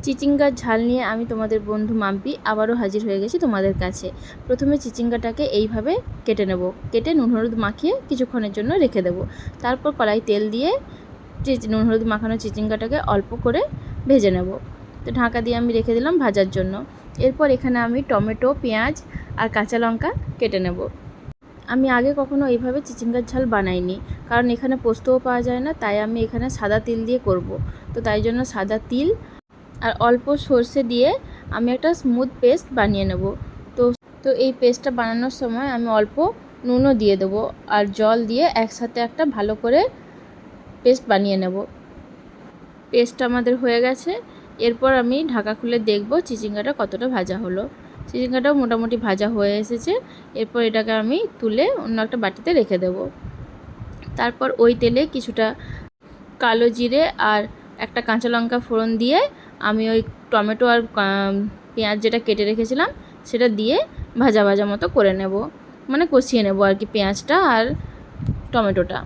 চিচিঙ্গার ঝাল নিয়ে আমি তোমাদের বন্ধু মাম্পি আবারও হাজির হয়ে গেছি তোমাদের কাছে। প্রথমে চিচিঙ্গাটাকে এইভাবে কেটে নেব, কেটে নুন হলুদ মাখিয়ে কিছুক্ষণের জন্য রেখে দেব। তারপর কড়াই তেল দিয়ে নুন হলুদ মাখানো চিচিঙ্গাটাকে অল্প করে ভেজে নেব। তো ঢাকা দিয়ে আমি রেখে দিলাম ভাজার জন্য। এরপর এখানে আমি টমেটো, পেঁয়াজ আর কাঁচা লঙ্কা কেটে নেব। আমি আগে কখনো এইভাবে চিচিঙ্গার ঝাল বানাইনি, কারণ এখানে পোস্তও পাওয়া যায় না, তাই আমি এখানে সাদা তিল দিয়ে করব। তো তাই জন্য সাদা তিল আর অল্প সর্ষে দিয়ে আমি একটা স্মুথ পেস্ট বানিয়ে নেব। তো এই পেস্টটা বানানোর সময় আমি অল্প নুনও দিয়ে দেবো আর জল দিয়ে একসাথে একটা ভালো করে পেস্ট বানিয়ে নেব। পেস্টটা আমাদের হয়ে গেছে। এরপর আমি ঢাকা খুলে দেখব চিচিঙ্গাটা কতটা ভাজা হলো। চিচিঙ্গাটাও মোটামুটি ভাজা হয়ে এসেছে। এরপর এটাকে আমি তুলে অন্য একটা বাটিতে রেখে দেব। তারপর ওই তেলে কিছুটা কালো জিরে আর একটা কাঁচা লঙ্কা ফোড়ন দিয়ে আমি ওই টমেটো আর পেঁয়াজ যেটা কেটে রেখেছিলাম সেটা দিয়ে ভাজা ভাজা মতো করে নেব, মানে কষিয়ে নেব আর কি পেঁয়াজটা আর টমেটোটা।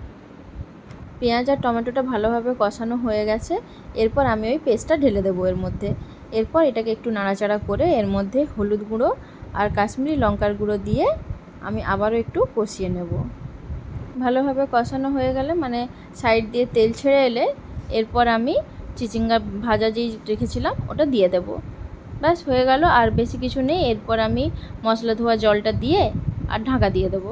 পেঁয়াজ আর টমেটোটা ভালোভাবে কষানো হয়ে গেছে। এরপর আমি ওই পেস্টটা ঢেলে দেবো এর মধ্যে। এরপর এটাকে একটু নাড়াচাড়া করে এর মধ্যে হলুদ গুঁড়ো আর কাশ্মীরি লঙ্কার গুঁড়ো দিয়ে আমি আবারও একটু কষিয়ে নেব। ভালোভাবে কষানো হয়ে গেলে, মানে সাইড দিয়ে তেল ছেড়ে এলে, এরপর আমি চিচিঙ্গা ভাজা যেই রেখেছিলাম ওটা দিয়ে দেব। ব্যাস হয়ে গেল, আর বেশি কিছু নেই। এরপর আমি মশলা ধোয়া জলটা দিয়ে আর ঢাকা দিয়ে দেবো।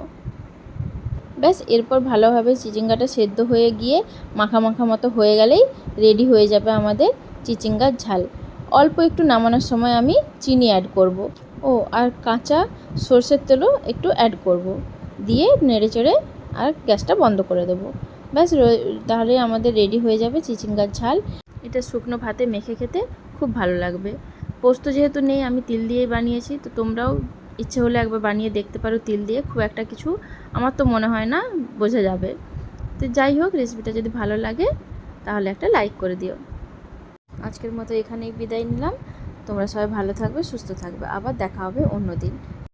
ব্যাস এরপর ভালোভাবে চিচিঙ্গাটা সেদ্ধ হয়ে গিয়ে মাখা মাখা মতো হয়ে গেলেই রেডি হয়ে যাবে আমাদের চিচিঙ্গার ঝাল। অল্প একটু নামানোর সময় আমি চিনি অ্যাড করব। আর কাঁচা সর্ষের তেলও একটু অ্যাড করব, দিয়ে নেড়ে চেড়ে আর গ্যাসটা বন্ধ করে দেবো। ব্যাস তাহলে আমাদের রেডি হয়ে যাবে চিচিঙ্গার ঝাল। এটা শুকনো ভাতে মেখে খেতে খুব ভালো লাগবে। পোস্ত যেহেতু নেই, আমি তিল দিয়েই বানিয়েছি। তো তোমরাও ইচ্ছে হলে একবার বানিয়ে দেখতে পারো তিল দিয়ে। খুব একটা কিছু আমার তো মনে হয় না বোঝা যাবে। তো যাই হোক, রেসিপিটা যদি ভালো লাগে তাহলে একটা লাইক করে দিও। আজকের মতো এখানেই বিদায় নিলাম। তোমরা সবাই ভালো থাকবে, সুস্থ থাকবে। আবার দেখা হবে অন্য দিন।